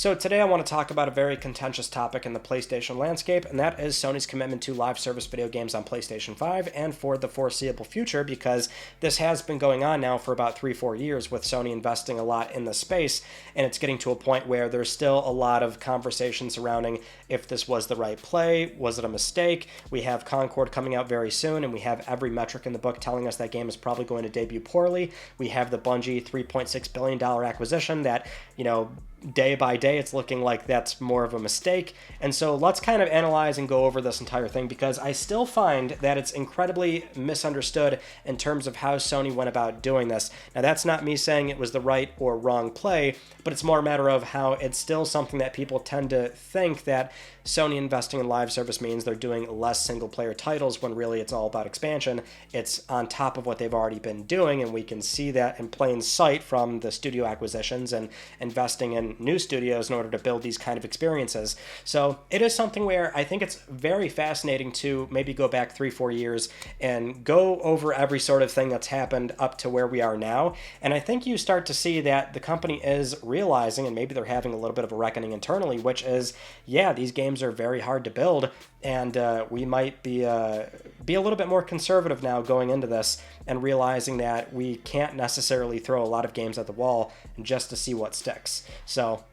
So today I want to talk about a very contentious topic in the PlayStation landscape, and that is Sony's commitment to live service video games on PlayStation 5 and for the foreseeable future, because this has been going on now for about 3-4 years with Sony investing a lot in the space, and it's getting to a point where there's still a lot of conversation surrounding if this was the right play, was it a mistake? We have Concord coming out very soon, and we have every metric in the book telling us that game is probably going to debut poorly. We have the Bungie $3.6 billion acquisition that, day by day it's looking like that's more of a mistake. And so let's kind of analyze and go over this entire thing, because I still find that it's incredibly misunderstood in terms of how Sony went about doing this. Now, that's not me saying it was the right or wrong play, but it's more a matter of how it's still something that people tend to think that Sony investing in live service means they're doing less single-player titles, when really it's all about expansion. It's on top of what they've already been doing, and we can see that in plain sight from the studio acquisitions and investing in new studios in order to build these kind of experiences. So it is something where I think it's very fascinating to maybe go back 3-4 years and go over every sort of thing that's happened up to where we are now. And I think you start to see that the company is realizing, and maybe they're having a little bit of a reckoning internally, which is, yeah, these games are very hard to build, and we might be a little bit more conservative now going into this, and realizing that we can't necessarily throw a lot of games at the wall just to see what sticks. So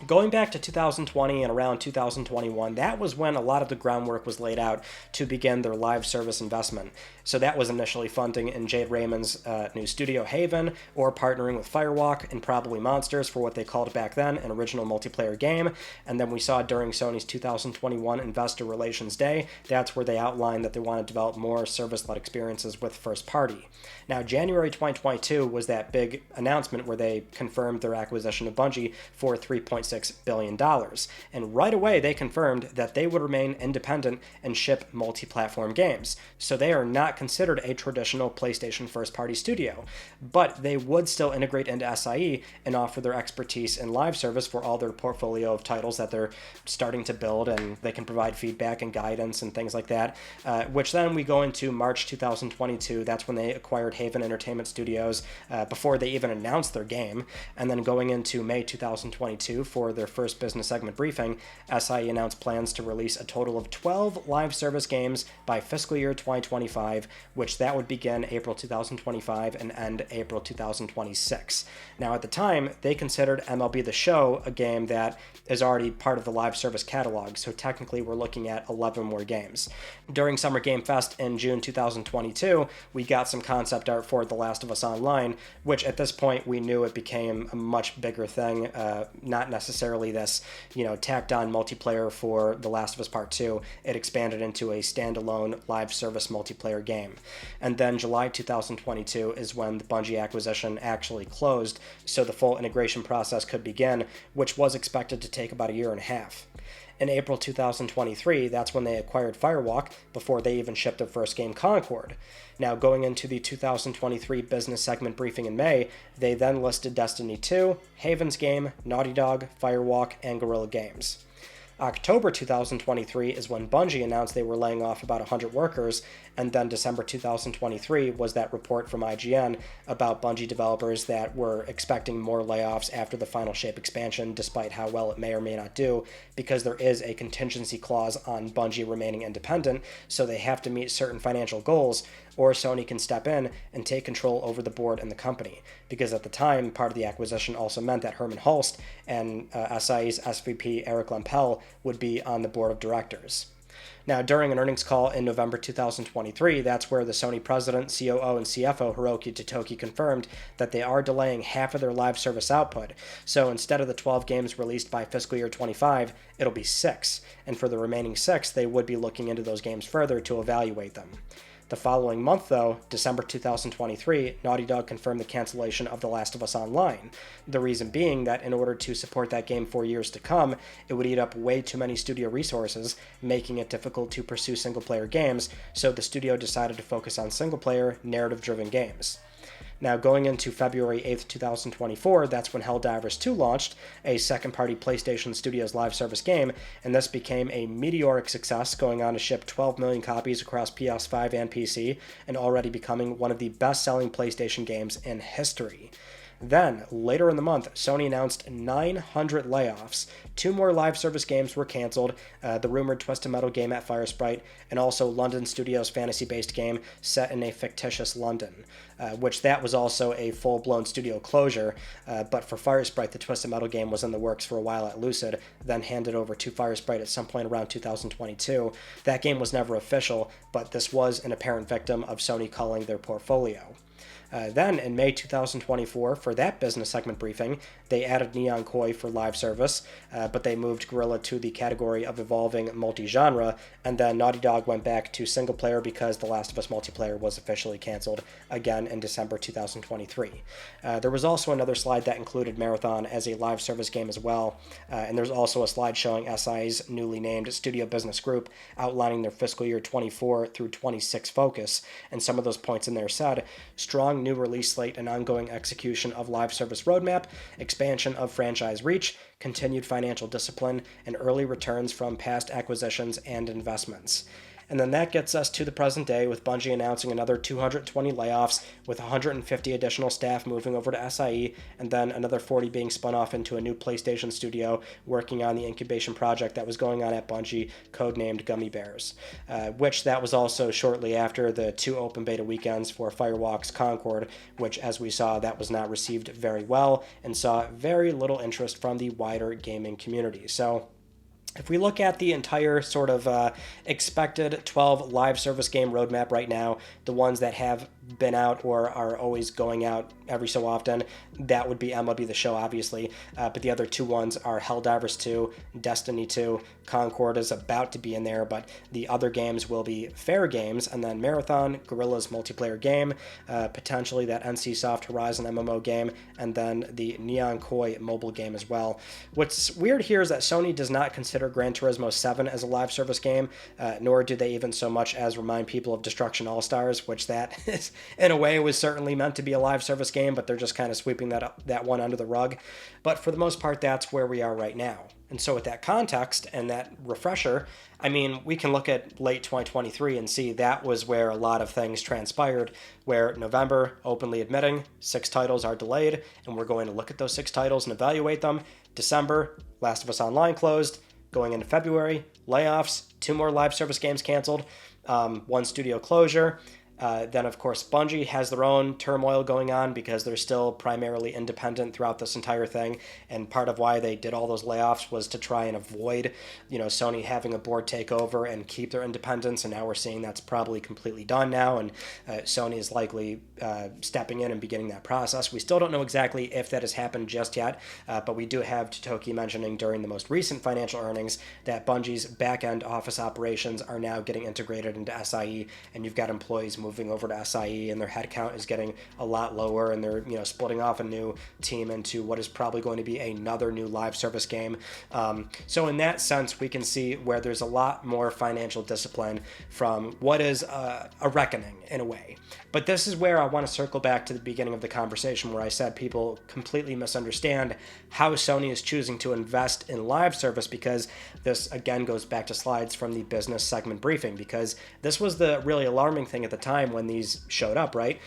going back to 2020 and around 2021, that was when a lot of the groundwork was laid out to begin their live service investment. So that was initially funding in Jade Raymond's new studio Haven, or partnering with Firewalk and Probably Monsters for what they called back then an original multiplayer game. And then we saw during Sony's 2021 Investor Relations Day, that's where they outlined that they want to develop more service-led experiences with first party. Now, January 2022 was that big announcement where they confirmed their acquisition of Bungie for $3.6 billion. And right away, they confirmed that they would remain independent and ship multi-platform games. So they are not considered a traditional PlayStation first-party studio, but they would still integrate into SIE and offer their expertise in live service for all their portfolio of titles that they're starting to build, and they can provide feedback and guidance and things like that, which then we go into March 2022. That's when they acquired Haven Entertainment Studios before they even announced their game. And then going into May 2022 for their first business segment briefing, SIE announced plans to release a total of 12 live service games by fiscal year 2025, which that would begin April 2025 and end April 2026. Now, at the time, they considered MLB The Show a game that is already part of the live service catalog, so technically we're looking at 11 more games. During Summer Game Fest in June 2022, we got some concept art for The Last of Us Online, which at this point we knew it became a much bigger thing, not necessarily this, tacked on multiplayer for The Last of Us Part 2. It expanded into a standalone live service multiplayer game. And then July 2022 is when the Bungie acquisition actually closed, so the full integration process could begin, which was expected to take about a year and a half. In April 2023, that's when they acquired Firewalk, before they even shipped their first game, Concord. Now, going into the 2023 business segment briefing in May, they then listed Destiny 2, Haven's Game, Naughty Dog, Firewalk, and Guerrilla Games. October 2023 is when Bungie announced they were laying off about 100 workers, and then December 2023 was that report from IGN about Bungie developers that were expecting more layoffs after the Final Shape expansion, despite how well it may or may not do, because there is a contingency clause on Bungie remaining independent, so they have to meet certain financial goals, or Sony can step in and take control over the board and the company. Because at the time, part of the acquisition also meant that Herman Hulst and SIE's SVP Eric Lempel would be on the board of directors. Now, during an earnings call in November 2023, that's where the Sony president, COO, and CFO Hiroki Totoki confirmed that they are delaying half of their live service output. So instead of the 12 games released by fiscal year 25, it'll be 6. And for the remaining 6, they would be looking into those games further to evaluate them. The following month, though, December 2023, Naughty Dog confirmed the cancellation of The Last of Us Online. The reason being that in order to support that game for years to come, it would eat up way too many studio resources, making it difficult to pursue single-player games, so the studio decided to focus on single-player, narrative-driven games. Now, going into February 8th, 2024, that's when Helldivers 2 launched, a second-party PlayStation Studios live service game, and this became a meteoric success, going on to ship 12 million copies across PS5 and PC, and already becoming one of the best-selling PlayStation games in history. Then, later in the month, Sony announced 900 layoffs. 2 more live service games were canceled, the rumored Twisted Metal game at Firesprite, and also London Studios' fantasy-based game set in a fictitious London, which that was also a full-blown studio closure, but for Firesprite, the Twisted Metal game was in the works for a while at Lucid, then handed over to Firesprite at some point around 2022. That game was never official, but this was an apparent victim of Sony culling their portfolio. Then, in May 2024, for that business segment briefing, they added Neon Koi for live service, but they moved Guerrilla to the category of evolving multi-genre, and then Naughty Dog went back to single-player because The Last of Us multiplayer was officially canceled, again in December 2023. There was also another slide that included Marathon as a live service game as well, and there's also a slide showing SI's newly named Studio Business Group outlining their fiscal year 24 through 26 focus, and some of those points in there said, strong new release slate and ongoing execution of live service roadmap, expansion of franchise reach, continued financial discipline, and early returns from past acquisitions and investments. And then that gets us to the present day, with Bungie announcing another 220 layoffs, with 150 additional staff moving over to SIE, and then another 40 being spun off into a new PlayStation studio working on the incubation project that was going on at Bungie, codenamed Gummy Bears, which that was also shortly after the 2 open beta weekends for Firewalk's Concord, which, as we saw, that was not received very well and saw very little interest from the wider gaming community. So if we look at the entire sort of expected 12 live service game roadmap right now, the ones that have been out or are always going out every so often, that would be MLB The Show, obviously. But the other 2 ones are Helldivers 2, Destiny 2, Concord is about to be in there, but the other games will be fair games, and then Marathon, Guerrilla's multiplayer game, potentially that NCSoft Horizon MMO game, and then the Neon Koi mobile game as well. What's weird here is that Sony does not consider Gran Turismo 7 as a live service game, nor do they even so much as remind people of Destruction All-Stars, which that is, in a way, was certainly meant to be a live service game, but they're just kind of sweeping that one under the rug. But for the most part, that's where we are right now. And so with that context and that refresher, I mean, we can look at late 2023 and see that was where a lot of things transpired, where November, openly admitting 6 titles are delayed, and we're going to look at those 6 titles and evaluate them. December, Last of Us Online closed. Going into February, layoffs, 2 more live service games canceled, 1 studio closure. Then, of course, Bungie has their own turmoil going on because they're still primarily independent throughout this entire thing. And part of why they did all those layoffs was to try and avoid, Sony having a board takeover and keep their independence. And now we're seeing that's probably completely done now. And Sony is likely stepping in and beginning that process. We still don't know exactly if that has happened just yet. But we do have Totoki mentioning during the most recent financial earnings that Bungie's back-end office operations are now getting integrated into SIE. And you've got employees moving over to SIE, and their headcount is getting a lot lower, and they're splitting off a new team into what is probably going to be another new live service game. So in that sense, we can see where there's a lot more financial discipline from what is a reckoning in a way. But this is where I want to circle back to the beginning of the conversation where I said people completely misunderstand how Sony is choosing to invest in live service, because this again goes back to slides from the business segment briefing, because this was the really alarming thing at the time when these showed up, right?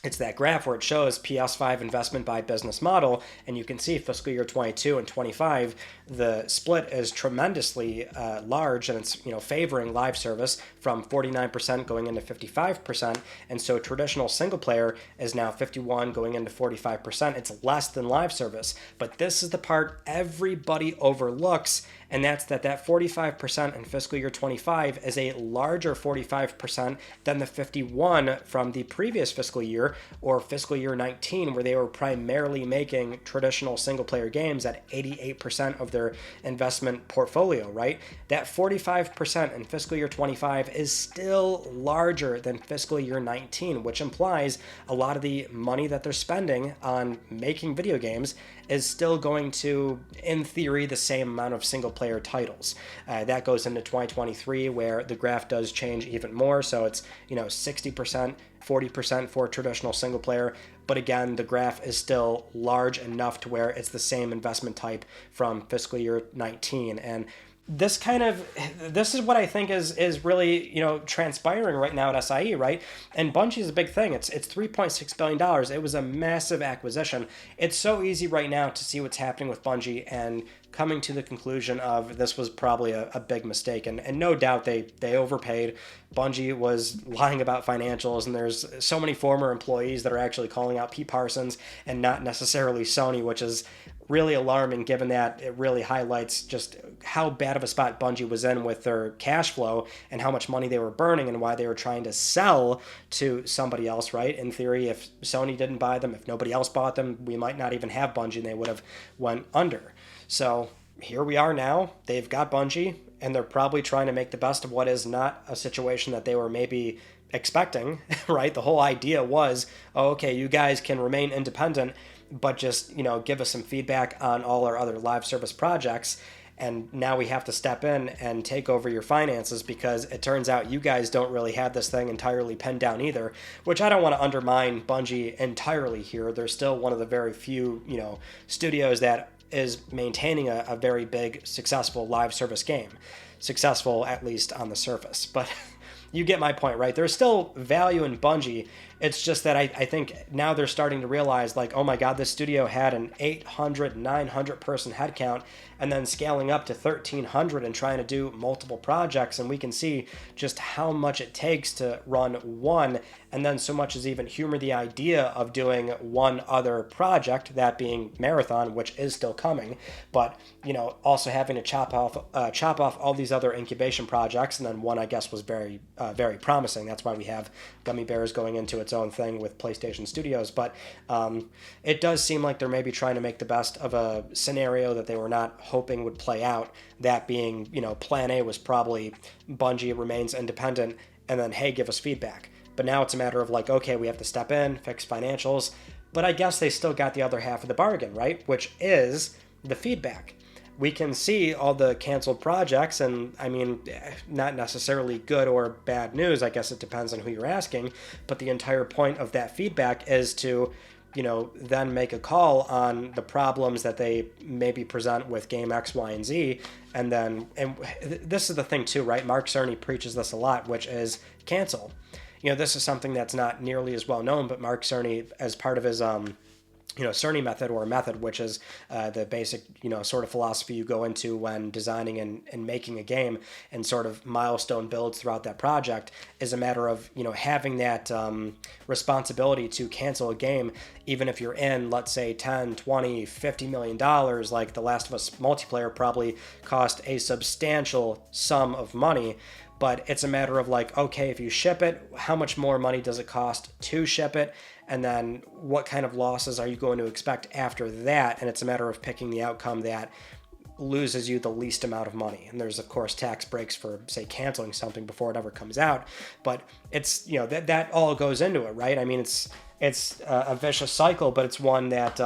It's that graph where it shows PS5 investment by business model, and you can see fiscal year 22 and 25, the split is tremendously large, and it's favoring live service from 49% going into 55%, and so traditional single player is now 51 going into 45%. It's less than live service, but this is the part everybody overlooks, and that's that 45% in fiscal year 25 is a larger 45% than the 51 from the previous fiscal year, or fiscal year 19, where they were primarily making traditional single-player games at 88% of their investment portfolio, right? That 45% in fiscal year 25 is still larger than fiscal year 19, which implies a lot of the money that they're spending on making video games is still going to, in theory, the same amount of single-player titles. That goes into 2023, where the graph does change even more, so it's 60%, 40% for traditional single player, but again, the graph is still large enough to where it's the same investment type from fiscal year 19. And this is what I think is really, transpiring right now at SIE, right? And Bungie is a big thing. It's $3.6 billion. It was a massive acquisition. It's so easy right now to see what's happening with Bungie and coming to the conclusion of this was probably a big mistake. And no doubt they overpaid. Bungie was lying about financials, and there's so many former employees that are actually calling out Pete Parsons and not necessarily Sony, which is really alarming given that it really highlights just how bad of a spot Bungie was in with their cash flow and how much money they were burning and why they were trying to sell to somebody else, right? In theory, if Sony didn't buy them, if nobody else bought them, we might not even have Bungie and they would have went under. So here we are now. They've got Bungie and they're probably trying to make the best of what is not a situation that they were maybe expecting, right? The whole idea was, oh, okay, you guys can remain independent, but just, give us some feedback on all our other live service projects. And now we have to step in and take over your finances because it turns out you guys don't really have this thing entirely pinned down either, which I don't want to undermine Bungie entirely here. They're still one of the very few, studios that is maintaining a very big, successful live service game. Successful, at least on the surface. But you get my point, right? There's still value in Bungie. It's just that I think now they're starting to realize, like, oh my God, this studio had an 800, 900 person headcount and then scaling up to 1,300 and trying to do multiple projects. And we can see just how much it takes to run one, and then so much as even humor the idea of doing one other project, that being Marathon, which is still coming. But, also having to chop off all these other incubation projects. And then one, I guess, was very, very promising. That's why we have Gummy Bears going into its own thing with PlayStation Studios. But it does seem like they're maybe trying to make the best of a scenario that they were not hoping would play out. That being, plan A was probably Bungie remains independent and then, hey, give us feedback. But now it's a matter of like, okay, we have to step in, fix financials. But I guess they still got the other half of the bargain, right? Which is the feedback. We can see all the canceled projects, and I mean, not necessarily good or bad news. I guess it depends on who you're asking. But the entire point of that feedback is to, then make a call on the problems that they maybe present with game X, Y, and Z. And this is the thing too, right? Mark Cerny preaches this a lot, which is cancel. This is something that's not nearly as well known, but Mark Cerny, as part of his Cerny method, which is the basic, sort of philosophy you go into when designing and making a game, and sort of milestone builds throughout that project, is a matter of, having that responsibility to cancel a game, even if you're in, let's say, 10, 20, $50 million, like The Last of Us multiplayer probably cost a substantial sum of money. But it's a matter of like, okay, if you ship it, how much more money does it cost to ship it? And then what kind of losses are you going to expect after that? And it's a matter of picking the outcome that loses you the least amount of money. And there's, of course, tax breaks for, say, canceling something before it ever comes out. But it's, that all goes into it, right? I mean, it's a vicious cycle, but it's one that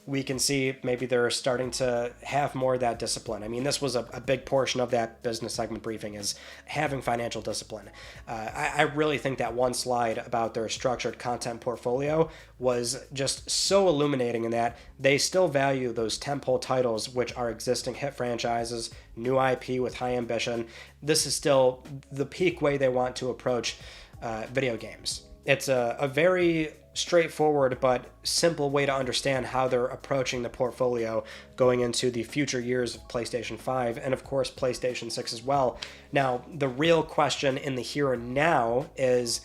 we can see maybe they're starting to have more of that discipline. I mean, this was a big portion of that business segment briefing, is having financial discipline. I really think that one slide about their structured content portfolio was just so illuminating in that they still value those tentpole titles, which are existing hit franchises, new IP with high ambition. This is still the peak way they want to approach video games. It's a very straightforward but simple way to understand how they're approaching the portfolio going into the future years of PlayStation 5 and, of course, PlayStation 6 as well. Now, the real question in the here and now is,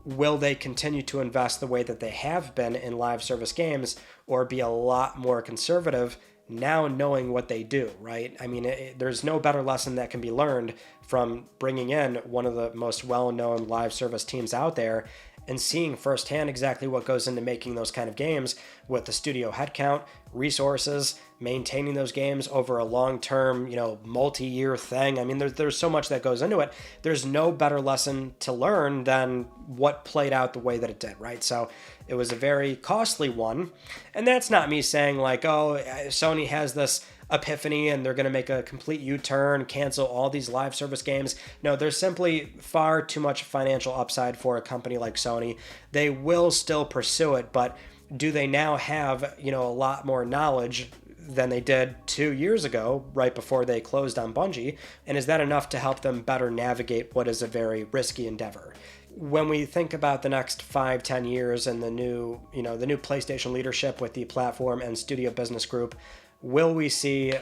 will they continue to invest the way that they have been in live service games, or be a lot more conservative now knowing what they do, right? I mean, there's no better lesson that can be learned from bringing in one of the most well-known live service teams out there and seeing firsthand exactly what goes into making those kind of games, with the studio headcount, resources, maintaining those games over a long-term, multi-year thing. I mean, there's so much that goes into it. There's no better lesson to learn than what played out the way that it did, right? So it was a very costly one. And that's not me saying like, oh, Sony has this epiphany and they're going to make a complete U-turn, cancel all these live service games. No, there's simply far too much financial upside for a company like Sony. They will still pursue it, but do they now have, a lot more knowledge than they did 2 years ago, right before they closed on Bungie? And is that enough to help them better navigate what is a very risky endeavor? When we think about the next 5-10 years and the new PlayStation leadership with the platform and studio business group, will we see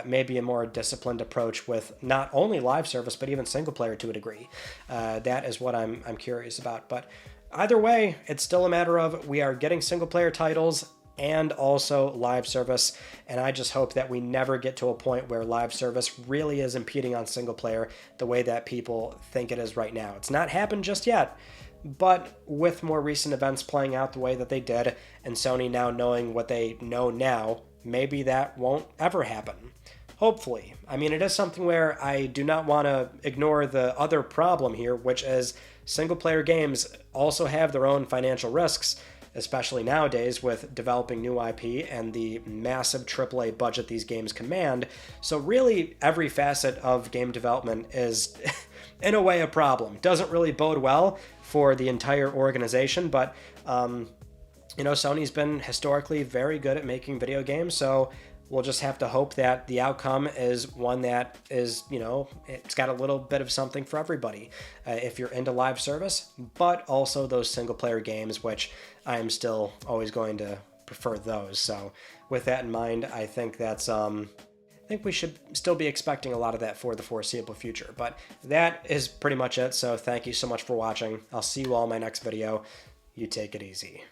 maybe a more disciplined approach with not only live service, but even single player to a degree? That is what I'm curious about. But either way, it's still a matter of we are getting single player titles and also live service. And I just hope that we never get to a point where live service really is impeding on single player the way that people think it is right now. It's not happened just yet, but with more recent events playing out the way that they did, and Sony now knowing what they know now, maybe that won't ever happen. Hopefully. I mean, it is something where I do not want to ignore the other problem here, which is single player games also have their own financial risks, especially nowadays with developing new IP and the massive AAA budget these games command. So really, every facet of game development is, in a way, a problem. Doesn't really bode well for the entire organization, but, Sony's been historically very good at making video games, so we'll just have to hope that the outcome is one that is, it's got a little bit of something for everybody. If you're into live service, but also those single player games, which I am still always going to prefer those. So with that in mind, I think I think we should still be expecting a lot of that for the foreseeable future. But that is pretty much it. So thank you so much for watching. I'll see you all in my next video. You take it easy.